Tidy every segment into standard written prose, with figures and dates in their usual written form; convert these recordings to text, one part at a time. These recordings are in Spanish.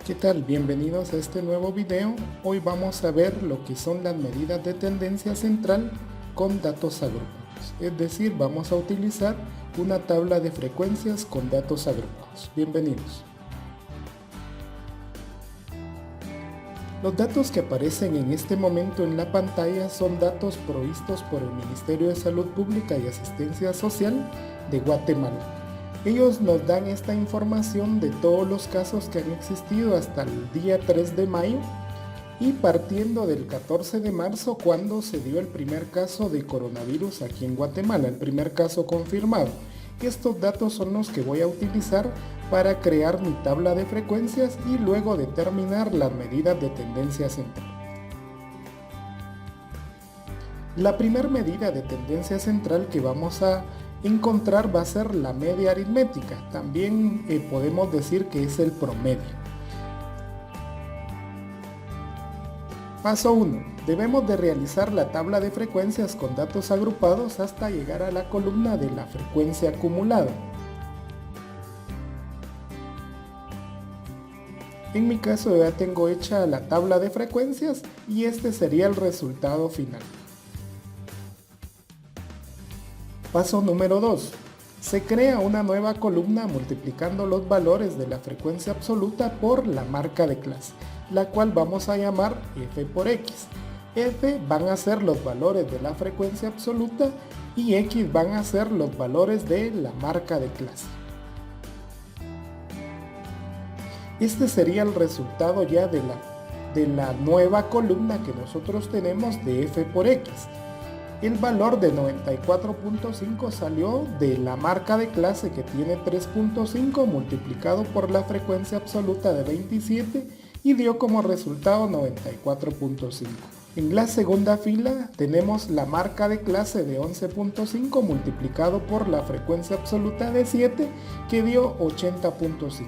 ¿Qué tal? Bienvenidos a este nuevo video. Hoy vamos a ver lo que son las medidas de tendencia central con datos agrupados. Es decir, vamos a utilizar una tabla de frecuencias con datos agrupados. Bienvenidos. Los datos que aparecen en este momento en la pantalla son datos provistos por el Ministerio de Salud Pública y Asistencia Social de Guatemala. Ellos nos dan esta información de todos los casos que han existido hasta el día 3 de mayo y partiendo del 14 de marzo cuando se dio el primer caso de coronavirus aquí en Guatemala, el primer caso confirmado. Estos datos son los que voy a utilizar para crear mi tabla de frecuencias y luego determinar las medidas de tendencia central. La primera medida de tendencia central que vamos a encontrar va a ser la media aritmética. También podemos decir que es el promedio. Paso 1. Debemos de realizar la tabla de frecuencias con datos agrupados hasta llegar a la columna de la frecuencia acumulada. En mi caso ya tengo hecha la tabla de frecuencias y este sería el resultado final. Paso número 2. Se crea una nueva columna multiplicando los valores de la frecuencia absoluta por la marca de clase, la cual vamos a llamar f por x. F van a ser los valores de la frecuencia absoluta y x van a ser los valores de la marca de clase. Este sería el resultado ya de la nueva columna que nosotros tenemos de f por x. El valor de 94.5 salió de la marca de clase que tiene 3.5 multiplicado por la frecuencia absoluta de 27 y dio como resultado 94.5. En la segunda fila tenemos la marca de clase de 11.5 multiplicado por la frecuencia absoluta de 7 que dio 80.5.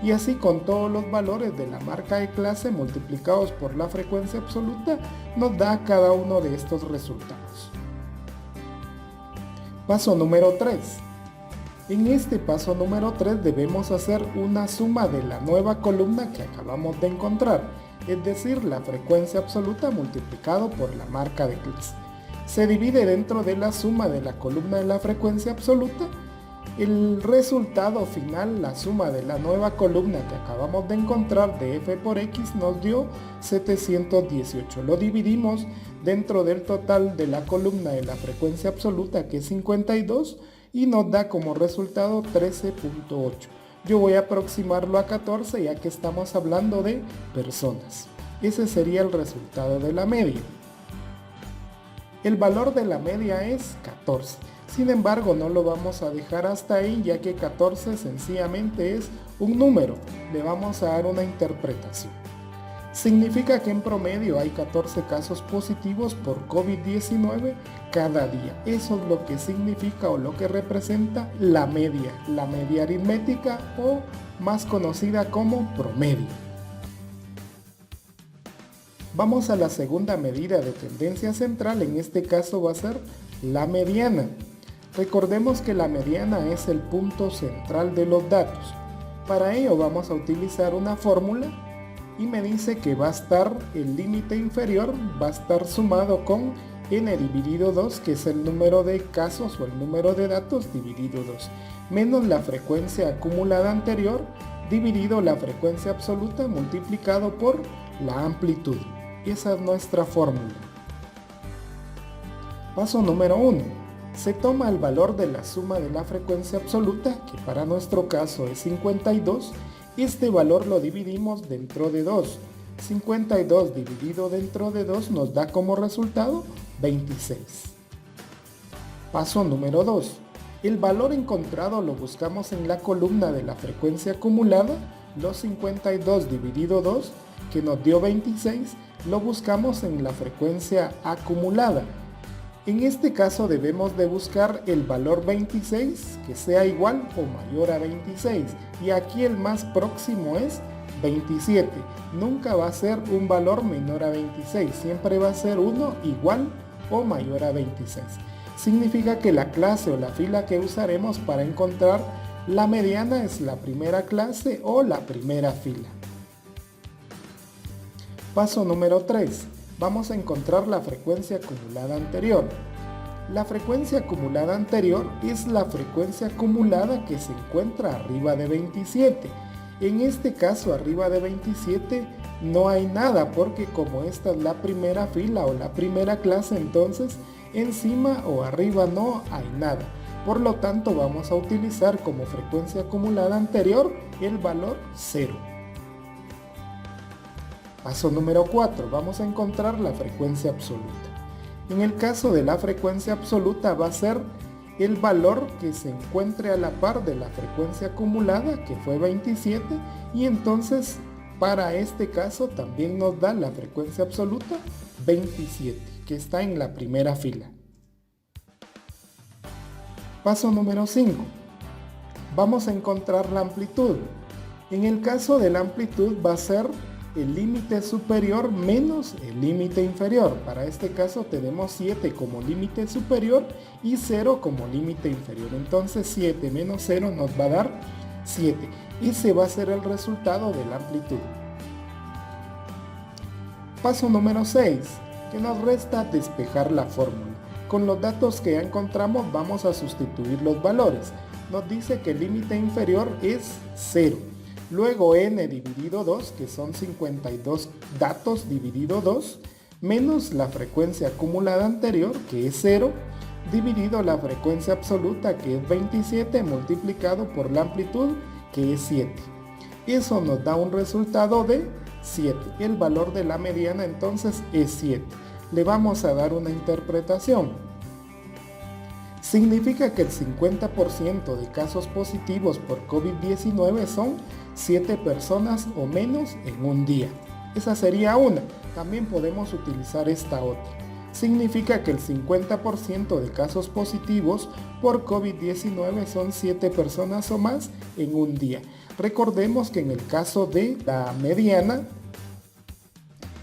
Y así con todos los valores de la marca de clase multiplicados por la frecuencia absoluta nos da cada uno de estos resultados. Paso número 3. En este paso número 3 debemos hacer una suma de la nueva columna que acabamos de encontrar, es decir, la frecuencia absoluta multiplicado por la marca de clase. Se divide dentro de la suma de la columna de la frecuencia absoluta. El resultado final, la suma de la nueva columna que acabamos de encontrar de f por x nos dio 718. Lo dividimos dentro del total de la columna de la frecuencia absoluta que es 52 y nos da como resultado 13.8. Yo voy a aproximarlo a 14 ya que estamos hablando de personas. Ese sería el resultado de la media. El valor de la media es 14. Sin embargo, no lo vamos a dejar hasta ahí, ya que 14 sencillamente es un número. Le vamos a dar una interpretación. Significa que en promedio hay 14 casos positivos por COVID-19 cada día. Eso es lo que significa o lo que representa la media aritmética o más conocida como promedio. Vamos a la segunda medida de tendencia central, en este caso va a ser la mediana. Recordemos que la mediana es el punto central de los datos. Para ello vamos a utilizar una fórmula y me dice que va a estar el límite inferior, va a estar sumado con n dividido 2, que es el número de casos o el número de datos dividido 2, menos la frecuencia acumulada anterior dividido la frecuencia absoluta multiplicado por la amplitud. Esa es nuestra fórmula. Paso número 1. Se toma el valor de la suma de la frecuencia absoluta, que para nuestro caso es 52. Este valor lo dividimos dentro de 2. 52 dividido dentro de 2 nos da como resultado 26. Paso número 2. El valor encontrado lo buscamos en la columna de la frecuencia acumulada. Los 52 dividido 2, que nos dio 26, lo buscamos en la frecuencia acumulada. En este caso debemos de buscar el valor 26 que sea igual o mayor a 26 y aquí el más próximo es 27. Nunca va a ser un valor menor a 26, siempre va a ser uno igual o mayor a 26. Significa que la clase o la fila que usaremos para encontrar la mediana es la primera clase o la primera fila. Paso número 3. Vamos a encontrar la frecuencia acumulada anterior. La frecuencia acumulada anterior es la frecuencia acumulada que se encuentra arriba de 27. En este caso, arriba de 27 no hay nada, porque como esta es la primera fila o la primera clase, entonces encima o arriba no hay nada. Por lo tanto, vamos a utilizar como frecuencia acumulada anterior el valor 0. Paso número 4. Vamos a encontrar la frecuencia absoluta. En el caso de la frecuencia absoluta va a ser el valor que se encuentre a la par de la frecuencia acumulada, que fue 27, y entonces para este caso también nos da la frecuencia absoluta 27, que está en la primera fila. Paso número 5. Vamos a encontrar la amplitud. En el caso de la amplitud va a ser el límite superior menos el límite inferior. Para este caso tenemos 7 como límite superior y 0 como límite inferior. Entonces 7 menos 0 nos va a dar 7. Ese va a ser el resultado de la amplitud. Paso número 6, que nos resta despejar la fórmula. Con los datos que ya encontramos vamos a sustituir los valores. Nos dice que el límite inferior es 0. Luego n dividido 2, que son 52 datos dividido 2, menos la frecuencia acumulada anterior, que es 0, dividido la frecuencia absoluta, que es 27, multiplicado por la amplitud, que es 7. Eso nos da un resultado de 7. El valor de la mediana entonces es 7. Le vamos a dar una interpretación. Significa que el 50% de casos positivos por COVID-19 son 7 personas o menos en un día. Esa sería una. También podemos utilizar esta otra. Significa que el 50% de casos positivos por COVID-19 son 7 personas o más en un día. Recordemos que en el caso de la mediana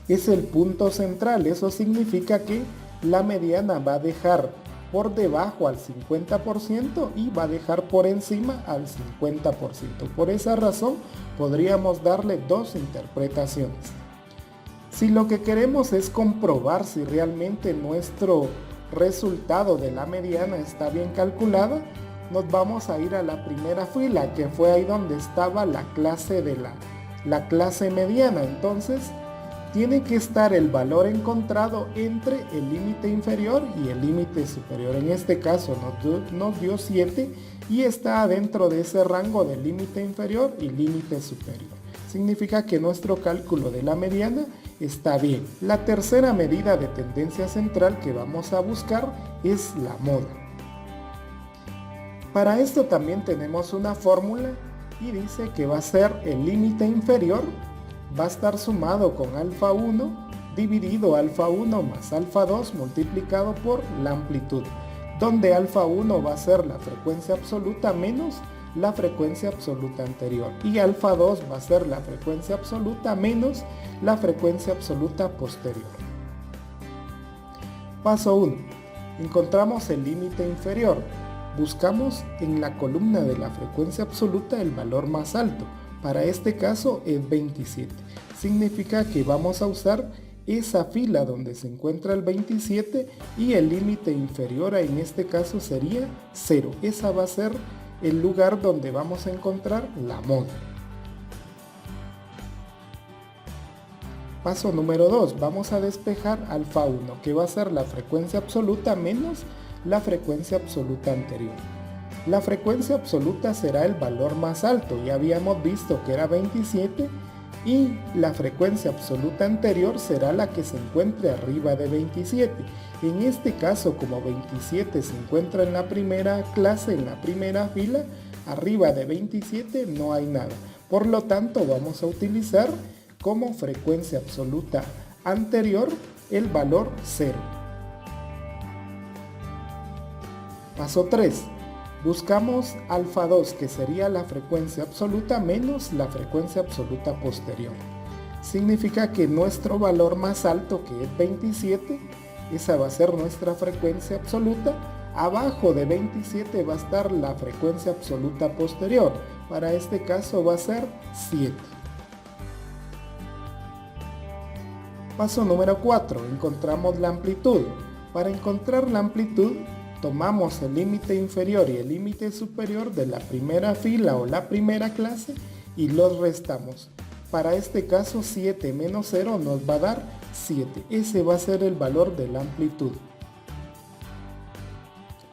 es el punto central. Eso significa que la mediana va a dejar por debajo al 50% y va a dejar por encima al 50%. Por esa razón podríamos darle dos interpretaciones. Si lo que queremos es comprobar si realmente nuestro resultado de la mediana está bien calculada, nos vamos a ir a la primera fila, que fue ahí donde estaba la clase de la clase mediana. Entonces tiene que estar el valor encontrado entre el límite inferior y el límite superior. En este caso nos dio 7 y está dentro de ese rango del límite inferior y límite superior. Significa que nuestro cálculo de la mediana está bien. La tercera medida de tendencia central que vamos a buscar es la moda. Para esto también tenemos una fórmula y dice que va a ser el límite inferior, va a estar sumado con alfa 1 dividido alfa 1 más alfa 2 multiplicado por la amplitud, donde alfa 1 va a ser la frecuencia absoluta menos la frecuencia absoluta anterior y alfa 2 va a ser la frecuencia absoluta menos la frecuencia absoluta posterior. Paso 1. Encontramos el límite inferior. Buscamos en la columna de la frecuencia absoluta el valor más alto. Para este caso es 27. Significa que vamos a usar esa fila donde se encuentra el 27 y el límite inferior en este caso sería 0. Esa va a ser el lugar donde vamos a encontrar la moda. Paso número 2. Vamos a despejar alfa 1, que va a ser la frecuencia absoluta menos la frecuencia absoluta anterior. La frecuencia absoluta será el valor más alto. Ya habíamos visto que era 27 y la frecuencia absoluta anterior será la que se encuentre arriba de 27. En este caso, como 27 se encuentra en la primera clase, en la primera fila, arriba de 27 no hay nada. Por lo tanto, vamos a utilizar como frecuencia absoluta anterior el valor 0. Paso 3. Buscamos alfa 2, que sería la frecuencia absoluta menos la frecuencia absoluta posterior. Significa que nuestro valor más alto, que es 27, esa va a ser nuestra frecuencia absoluta. Abajo de 27 va a estar la frecuencia absoluta posterior. Para este caso va a ser 7. Paso número 4. Encontramos la amplitud. Para encontrar la amplitud, tomamos el límite inferior y el límite superior de la primera fila o la primera clase y los restamos. Para este caso 7 menos 0 nos va a dar 7. Ese va a ser el valor de la amplitud.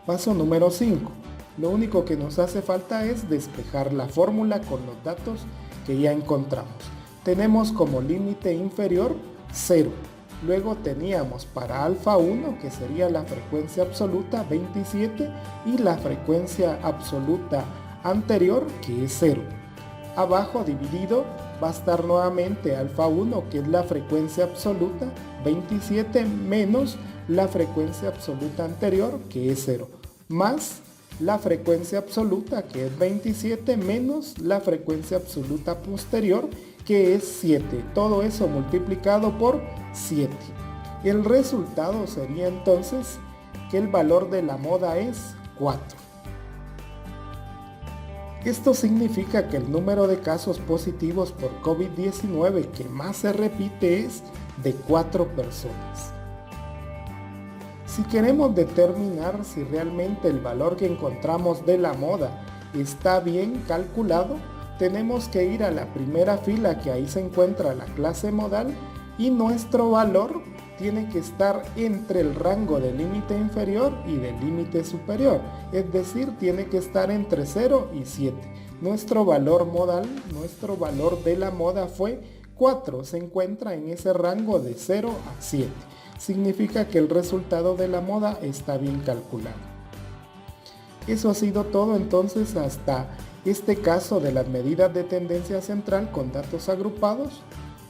Paso número 5. Lo único que nos hace falta es despejar la fórmula con los datos que ya encontramos. Tenemos como límite inferior 0. Luego teníamos para alfa 1, que sería la frecuencia absoluta, 27, y la frecuencia absoluta anterior, que es 0. Abajo dividido va a estar nuevamente alfa 1, que es la frecuencia absoluta, 27, menos la frecuencia absoluta anterior, que es 0, más la frecuencia absoluta, que es 27, menos la frecuencia absoluta posterior, que es 7. Todo eso multiplicado por 7. El resultado sería entonces que el valor de la moda es 4. Esto significa que el número de casos positivos por COVID-19 que más se repite es de 4 personas. Si queremos determinar si realmente el valor que encontramos de la moda está bien calculado, tenemos que ir a la primera fila, que ahí se encuentra la clase modal, y nuestro valor tiene que estar entre el rango del límite inferior y del límite superior, es decir, tiene que estar entre 0 y 7. Nuestro valor modal, nuestro valor de la moda fue 4, se encuentra en ese rango de 0 a 7. Significa que el resultado de la moda está bien calculado. Eso ha sido todo entonces hasta este caso de las medidas de tendencia central con datos agrupados.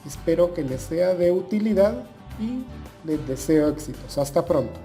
Espero que les sea de utilidad y les deseo éxitos. Hasta pronto.